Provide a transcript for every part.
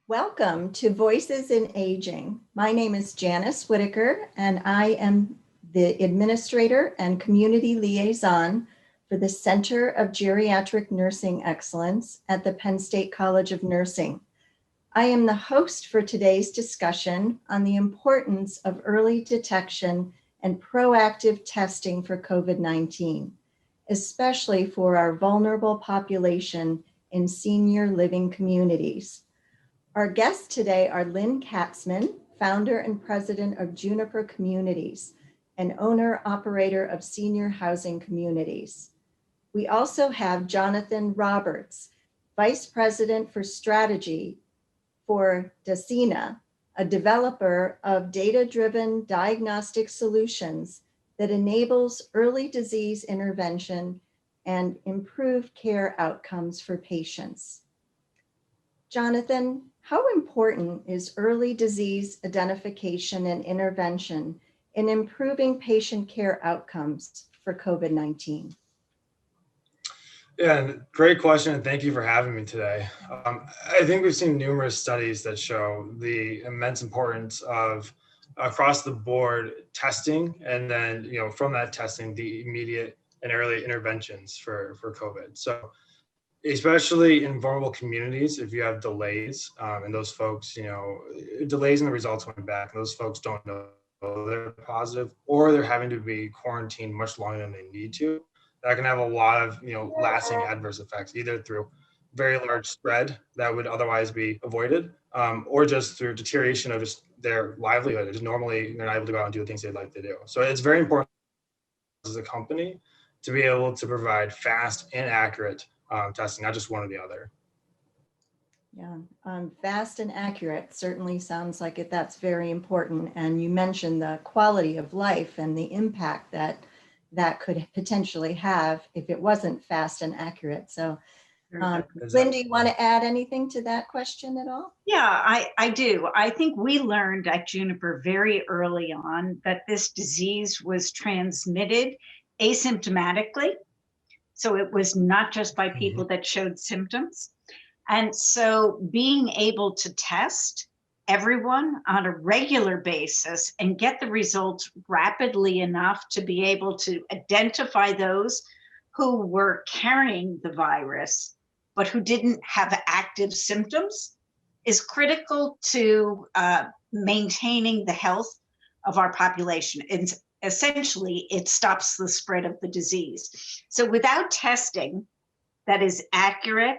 Welcome to Voices in Aging. My name is Janice Whitaker, and I am the Administrator and Community Liaison for the Center of Geriatric Nursing Excellence at the Penn State College of Nursing. I am the host for today's discussion on the importance of early detection and proactive testing for COVID-19, especially for our vulnerable population in senior living communities. Our guests today are Lynn Katzman, founder and president of Juniper Communities, an owner-operator of senior housing communities. We also have Jonathan Roberts, vice president for strategy for Decina, a developer of data-driven diagnostic solutions that enables early disease intervention and improved care outcomes for patients. Jonathan, how important is early disease identification and intervention in improving patient care outcomes for COVID-19? Yeah, great question, and thank you for having me today. I think we've seen numerous studies that show the immense importance of across the board testing, and then from that testing, the immediate and early interventions for COVID. So, especially in vulnerable communities, if you have delays and those folks, delays in the results coming back, and those folks don't know they're positive, or they're having to be quarantined much longer than they need to. That can have a lot of lasting adverse effects, either through very large spread that would otherwise be avoided, or just through deterioration of just their livelihood. Just normally they're not able to go out and do the things they'd like to do. So it's very important as a company to be able to provide fast and accurate testing, not just one or the other. Yeah, fast and accurate certainly sounds like that's very important. And you mentioned the quality of life and the impact that could potentially have if it wasn't fast and accurate. So, Lynn, do you want to add anything to that question at all? Yeah, I do. I think we learned at Juniper very early on that this disease was transmitted asymptomatically. So it was not just by people that showed symptoms. And so being able to test everyone on a regular basis and get the results rapidly enough to be able to identify those who were carrying the virus, but who didn't have active symptoms is critical to maintaining the health of our population. And essentially, it stops the spread of the disease. So without testing that is accurate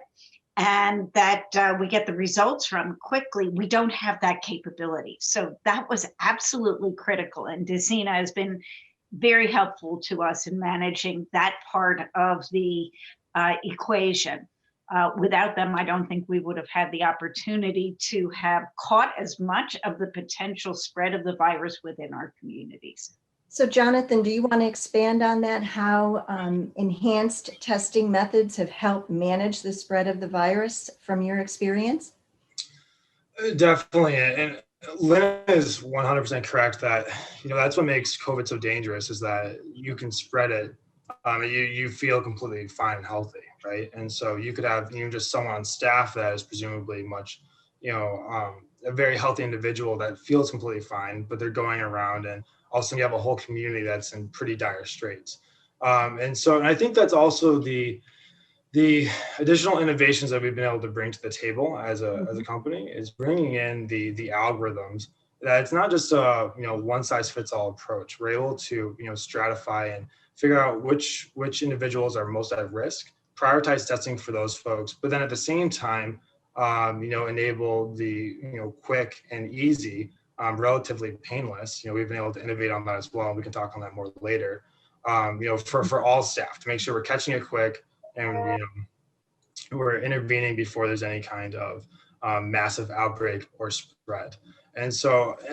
and that we get the results from quickly, we don't have that capability. So that was absolutely critical. And Decina has been very helpful to us in managing that part of the equation. Without them, I don't think we would have had the opportunity to have caught as much of the potential spread of the virus within our communities. So Jonathan, do you want to expand on that, how enhanced testing methods have helped manage the spread of the virus from your experience? Definitely, and Lynn is 100% correct that that's what makes COVID so dangerous, is that you can spread it. You feel completely fine and healthy, right? And so you could have just someone on staff that is presumably much, a very healthy individual that feels completely fine, but they're going around, and all of a sudden you have a whole community that's in pretty dire straits. And I think that's also the additional innovations that we've been able to bring to the table as a company, is bringing in the algorithms. That it's not just a one size fits all approach. We're able to stratify and figure out which individuals are most at risk, prioritize testing for those folks, but then at the same time enable the quick and easy, relatively painless. We've been able to innovate on that as well. And we can talk on that more later. For all staff, to make sure we're catching it quick and we're intervening before there's any kind of massive outbreak or spread. And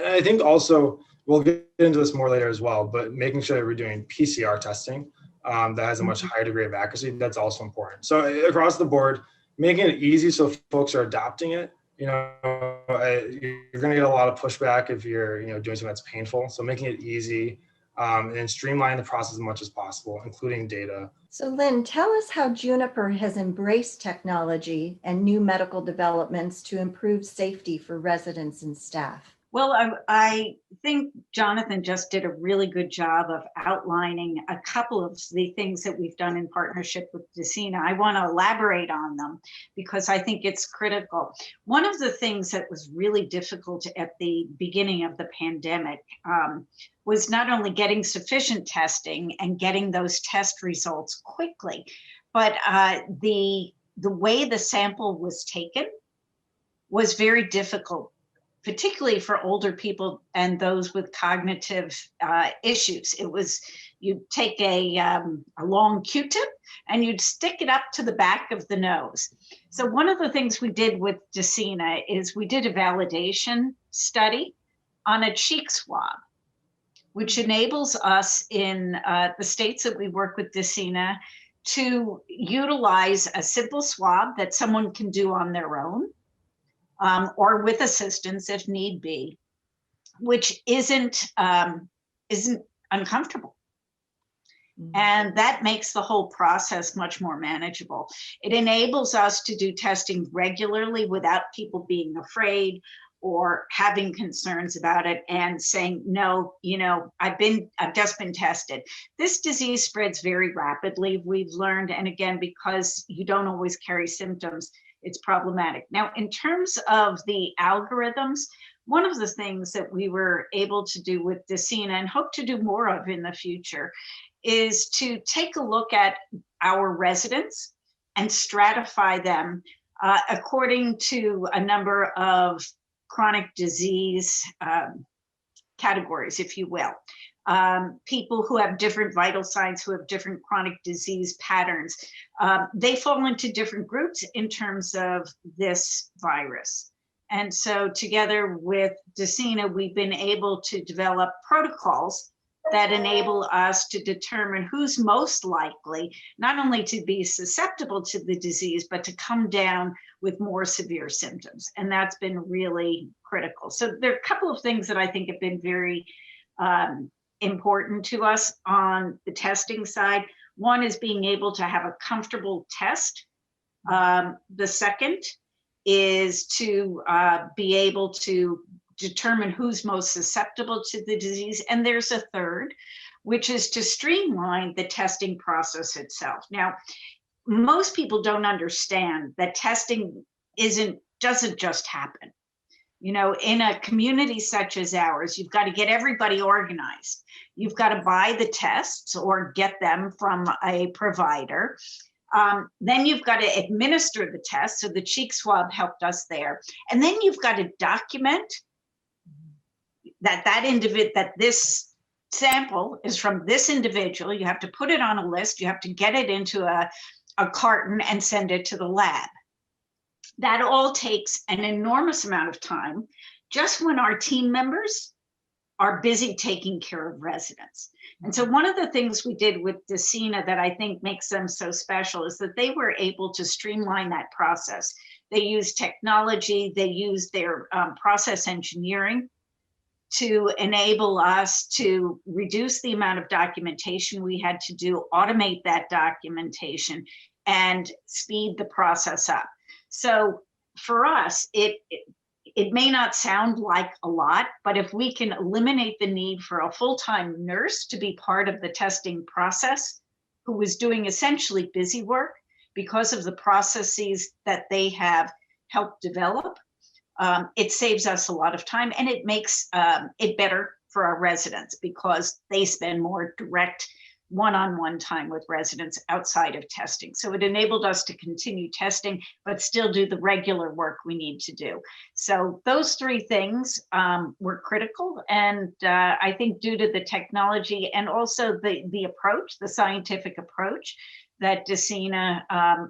I think also we'll get into this more later as well, but making sure that we're doing PCR testing that has a much higher degree of accuracy, that's also important. So across the board, making it easy so folks are adopting it. You're going to get a lot of pushback if you're doing something that's painful. So making it easy, and streamline the process as much as possible, including data. So Lynn, tell us how Juniper has embraced technology and new medical developments to improve safety for residents and staff. Well, I think Jonathan just did a really good job of outlining a couple of the things that we've done in partnership with Decina. I want to elaborate on them because I think it's critical. One of the things that was really difficult at the beginning of the pandemic was not only getting sufficient testing and getting those test results quickly, but the way the sample was taken was very difficult, particularly for older people and those with cognitive issues. It was, you'd take a long Q-tip and you'd stick it up to the back of the nose. So one of the things we did with Decina is we did a validation study on a cheek swab, which enables us in the states that we work with Decina to utilize a simple swab that someone can do on their own, or with assistance if need be, which isn't uncomfortable. And that makes the whole process much more manageable. It enables us to do testing regularly without people being afraid or having concerns about it and saying, no, you know, I've just been tested. This disease spreads very rapidly, we've learned. And again, because you don't always carry symptoms, it's problematic. Now, in terms of the algorithms, one of the things that we were able to do with Decina and hope to do more of in the future is to take a look at our residents and stratify them according to a number of chronic disease categories, if you will. People who have different vital signs, who have different chronic disease patterns, they fall into different groups in terms of this virus. And so together with Decina, we've been able to develop protocols that enable us to determine who's most likely not only to be susceptible to the disease, but to come down with more severe symptoms. And that's been really critical. So there are a couple of things that I think have been very important to us on the testing side. One is being able to have a comfortable test. The second is to be able to determine who's most susceptible to the disease. And there's a third, which is to streamline the testing process itself. Now, most people don't understand that testing doesn't just happen. You know, in a community such as ours, you've got to get everybody organized. You've got to buy the tests or get them from a provider. Then you've got to administer the test. So the cheek swab helped us there. And then you've got to document that this sample is from this individual. You have to put it on a list. You have to get it into a carton and send it to the lab. That all takes an enormous amount of time just when our team members are busy taking care of residents. And so one of the things we did with Decina that I think makes them so special is that they were able to streamline that process. They used technology, they used their process engineering to enable us to reduce the amount of documentation we had to do, automate that documentation, and speed the process up. So for us, it may not sound like a lot, but if we can eliminate the need for a full-time nurse to be part of the testing process, who was doing essentially busy work because of the processes that they have helped develop, it saves us a lot of time, and it makes it better for our residents because they spend more direct one-on-one time with residents outside of testing. So it enabled us to continue testing, but still do the regular work we need to do. So those three things were critical. And I think due to the technology and also the approach, the scientific approach that Decina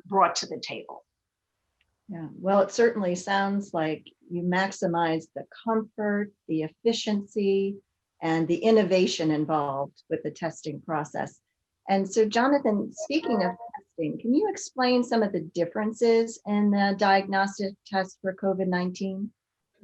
brought to the table. Yeah, well, it certainly sounds like you maximize the comfort, the efficiency, and the innovation involved with the testing process. And so, Jonathan, speaking of testing, can you explain some of the differences in the diagnostic test for COVID-19?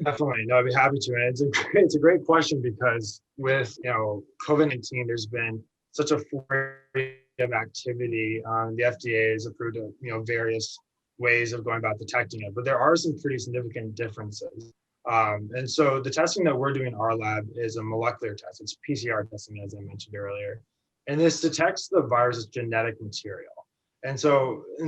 Definitely. No, I'd be happy to. And it's a great question because with, COVID-19, there's been such a flurry of activity. The FDA has approved, various ways of going about detecting it, but there are some pretty significant differences. And so the testing that we're doing in our lab is a molecular test. It's PCR testing, as I mentioned earlier. And this detects the virus's genetic material. And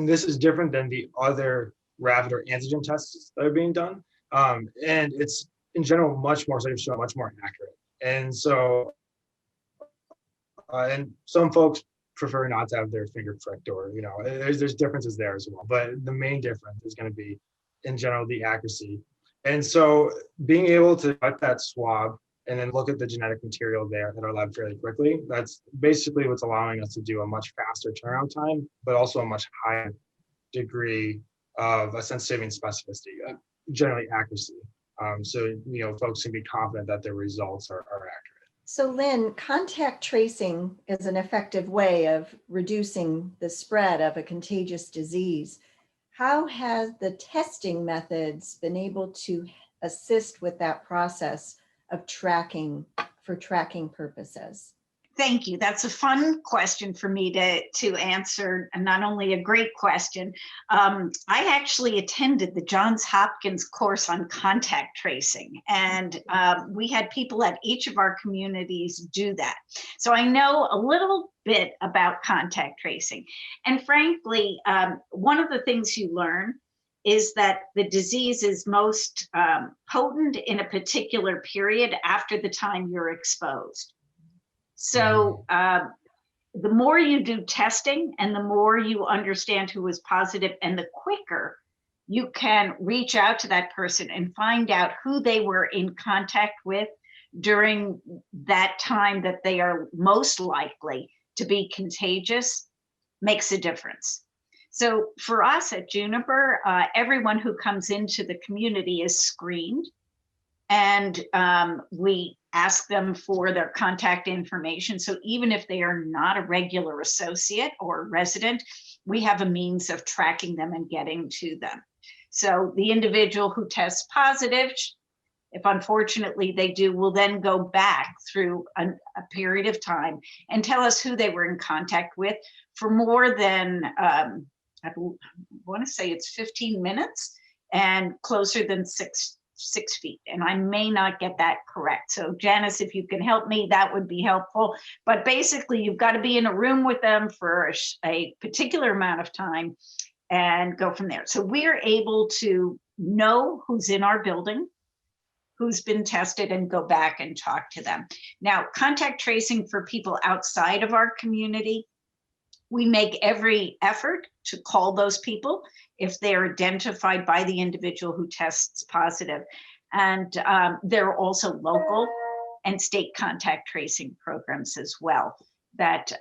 this is different than the other rapid or antigen tests that are being done. And it's in general much more safe, so much more accurate. And some folks prefer not to have their finger pricked, or there's differences there as well. But the main difference is going to be, in general, the accuracy. And so being able to cut that swab and then look at the genetic material there at our lab fairly quickly, that's basically what's allowing us to do a much faster turnaround time, but also a much higher degree of a sensitivity and specificity, generally accuracy. So folks can be confident that their results are accurate. So Lynn, contact tracing is an effective way of reducing the spread of a contagious disease. How has the testing methods been able to assist with that process of tracking for tracking purposes? Thank you. That's a fun question for me to answer, and not only a great question. I actually attended the Johns Hopkins course on contact tracing, and we had people at each of our communities do that. So I know a little bit about contact tracing. And frankly, one of the things you learn is that the disease is most potent in a particular period after the time you're exposed. So the more you do testing and the more you understand who is positive, and the quicker you can reach out to that person and find out who they were in contact with during that time that they are most likely to be contagious, makes a difference. So for us at Juniper, everyone who comes into the community is screened, and we ask them for their contact information. So even if they are not a regular associate or resident, we have a means of tracking them and getting to them. So the individual who tests positive, if unfortunately they do, will then go back through a period of time and tell us who they were in contact with for more than, I want to say it's 15 minutes and closer than 6 feet. And I may not get that correct. So Janice, if you can help me, that would be helpful. But basically, you've got to be in a room with them for a particular amount of time and go from there. So we're able to know who's in our building, who's been tested, and go back and talk to them. Now, contact tracing for people outside of our community, we make every effort to call those people if they're identified by the individual who tests positive. And there are also local and state contact tracing programs as well that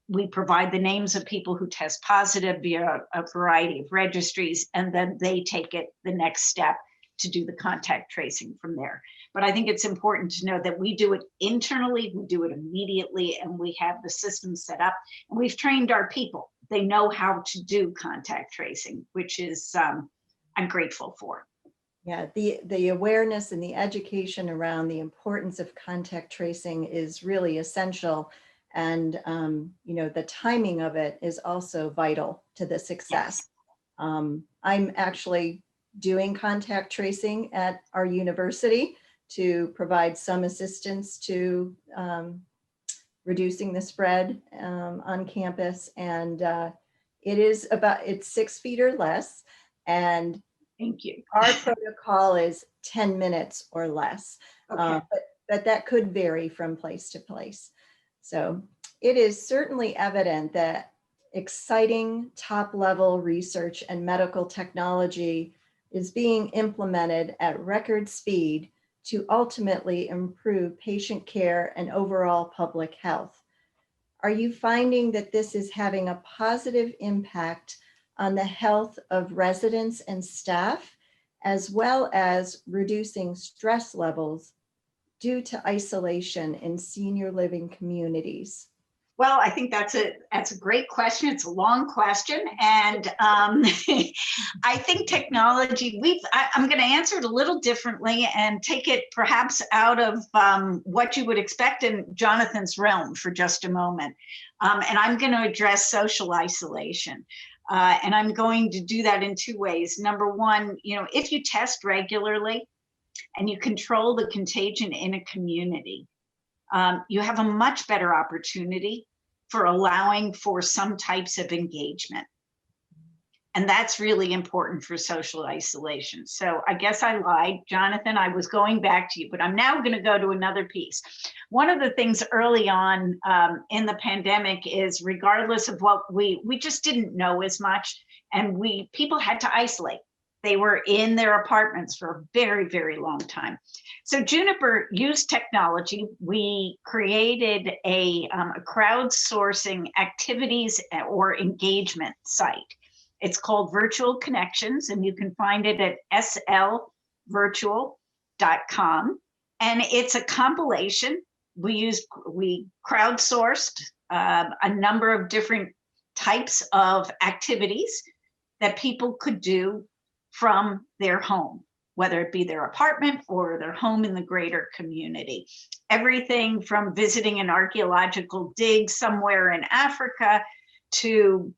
we provide the names of people who test positive via a variety of registries, and then they take it the next step to do the contact tracing from there. But I think it's important to know that we do it internally, we do it immediately, and we have the system set up, and we've trained our people. They know how to do contact tracing, which is I'm grateful for. Yeah, the awareness and the education around the importance of contact tracing is really essential. And, the timing of it is also vital to the success. I'm actually doing contact tracing at our university to provide some assistance to reducing the spread on campus. And it's 6 feet or less. And thank you. Our protocol is 10 minutes or less, Okay. But that could vary from place to place. So it is certainly evident that exciting top-level research and medical technology is being implemented at record speed to ultimately improve patient care and overall public health. Are you finding that this is having a positive impact on the health of residents and staff, as well as reducing stress levels due to isolation in senior living communities? Well, I think that's a great question. It's a long question, and I think technology. I'm going to answer it a little differently and take it perhaps out of what you would expect in Jonathan's realm for just a moment, and I'm going to address social isolation. And I'm going to do that in two ways. Number one, if you test regularly and you control the contagion in a community, you have a much better opportunity for allowing for some types of engagement. And that's really important for social isolation. So I guess I lied, Jonathan, I was going back to you, but I'm now going to go to another piece. One of the things early on in the pandemic is, regardless of what we just didn't know as much, and people had to isolate. They were in their apartments for a very, very long time. So Juniper used technology. We created a crowdsourcing activities or engagement site. It's called Virtual Connections, and you can find it at slvirtual.com. And it's a compilation. We crowdsourced a number of different types of activities that people could do from their home, whether it be their apartment or their home in the greater community. Everything from visiting an archaeological dig somewhere in Africa to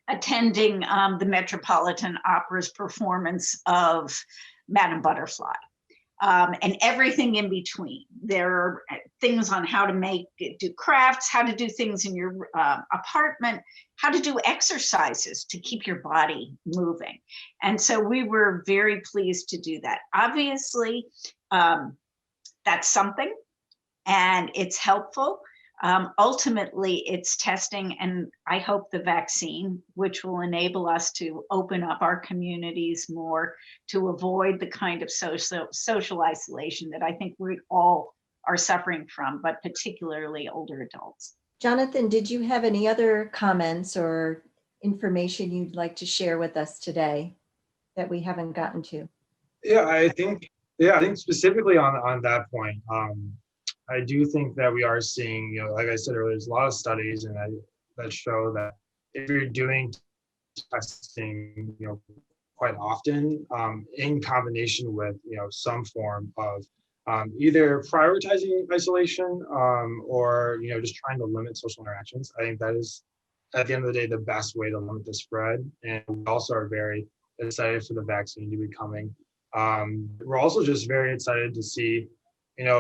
attending the Metropolitan Opera's performance of Madame Butterfly, and everything in between. There are things on how to do crafts, how to do things in your apartment, how to do exercises to keep your body moving. And so we were very pleased to do that. Obviously, that's something, and it's helpful. Ultimately, it's testing, and I hope the vaccine, which will enable us to open up our communities more to avoid the kind of social isolation that I think we all are suffering from, but particularly older adults. Jonathan, did you have any other comments or information you'd like to share with us today that we haven't gotten to? I think specifically on that point, I do think that we are seeing, like I said earlier, there's a lot of studies that show that if you're doing testing, quite often, in combination with, some form of either prioritizing isolation or, just trying to limit social interactions, I think that is, at the end of the day, the best way to limit the spread. And we also are very excited for the vaccine to be coming. We're also just very excited to see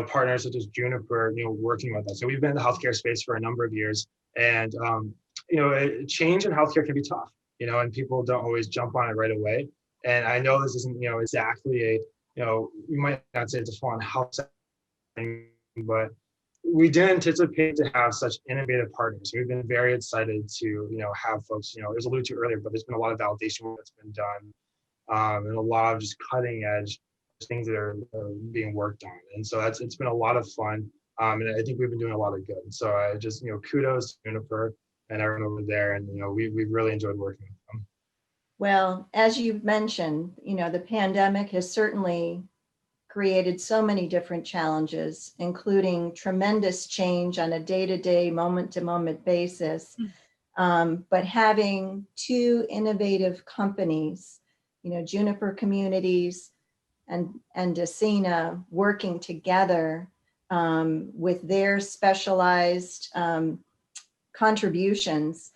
partners such as Juniper, working with us. So we've been in the healthcare space for a number of years, and change in healthcare can be tough, and people don't always jump on it right away. And I know this isn't, exactly you might not say it's a full-on health thing, but we didn't anticipate to have such innovative partners. We've been very excited to, have folks, it was alluded to earlier, but there's been a lot of validation work that's been done, and a lot of just cutting edge things that are being worked on. And so it's been a lot of fun. And I think we've been doing a lot of good. So I just, kudos to Juniper and everyone over there. And, we've really enjoyed working with them. Well, as you've mentioned, the pandemic has certainly created so many different challenges, including tremendous change on a day-to-day, moment-to-moment basis. But having two innovative companies, Juniper Communities and Decina working together with their specialized contributions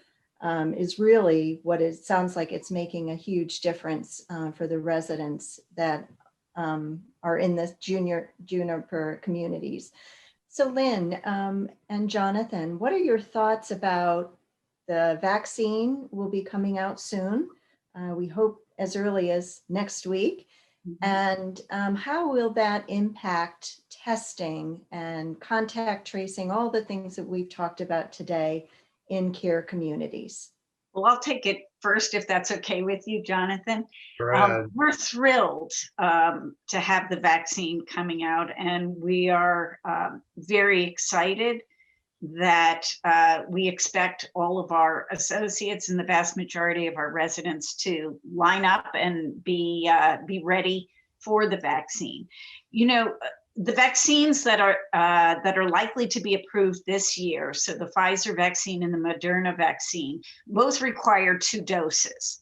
is really what it sounds like. It's making a huge difference for the residents that are in the Juniper communities. So Lynn and Jonathan, what are your thoughts about the vaccine will be coming out soon? We hope as early as next week. And how will that impact testing and contact tracing, all the things that we've talked about today in care communities? Well, I'll take it first, if that's okay with you, Jonathan. Right. We're thrilled to have the vaccine coming out, and we are very excited that we expect all of our associates and the vast majority of our residents to line up and be ready for the vaccine. the vaccines that are likely to be approved this year, so the Pfizer vaccine and the Moderna vaccine, both require 2 doses.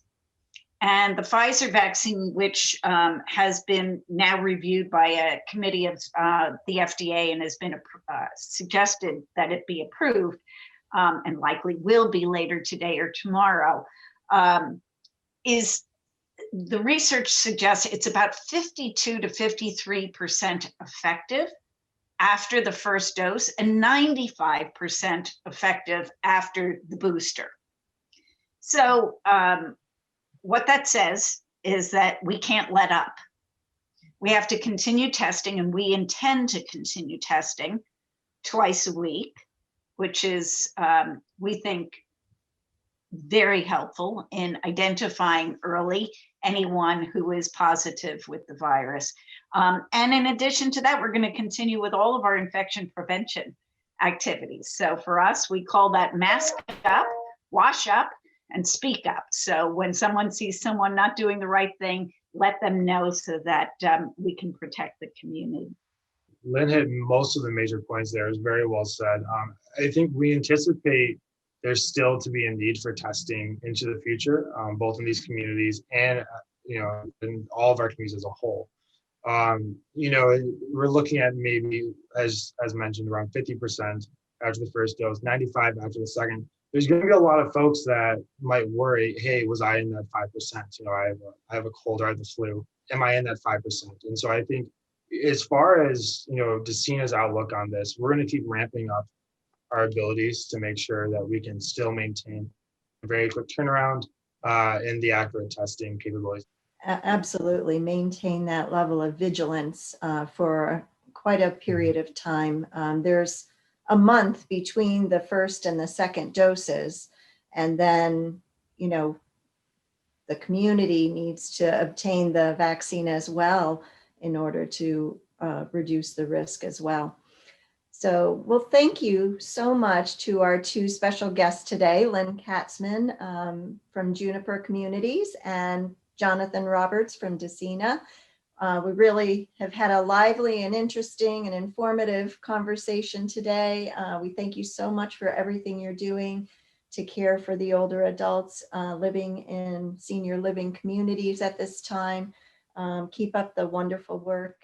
And the Pfizer vaccine, which has been now reviewed by a committee of the FDA and has been suggested that it be approved, and likely will be later today or tomorrow, is the research suggests it's about 52 to 53% effective after the first dose and 95% effective after the booster. So what that says is that we can't let up. We have to continue testing, and we intend to continue testing twice a week, which is, we think, very helpful in identifying early anyone who is positive with the virus. And in addition to that, we're going to continue with all of our infection prevention activities. So for us, we call that mask up, wash up, and speak up. So when someone sees someone not doing the right thing, let them know so that we can protect the community. Lynn hit most of the major points there. It was very well said. I think we anticipate there's still to be a need for testing into the future, both in these communities and in all of our communities as a whole. We're looking at maybe, as mentioned, around 50% after the first dose, 95 after the second. There's going to be a lot of folks that might worry, hey, was I in that 5%? I have a cold or I have the flu. Am I in that 5%? And so I think as far as, Decina's outlook on this, we're going to keep ramping up our abilities to make sure that we can still maintain a very quick turnaround and the accurate testing capabilities. Absolutely, maintain that level of vigilance for quite a period of time. There's a month between the first and the second doses, and then, the community needs to obtain the vaccine as well in order to reduce the risk as well. So, well, thank you so much to our 2 special guests today, Lynn Katzman from Juniper Communities and Jonathan Roberts from Decina. We really have had a lively and interesting and informative conversation today. We thank you so much for everything you're doing to care for the older adults living in senior living communities at this time. Keep up the wonderful work.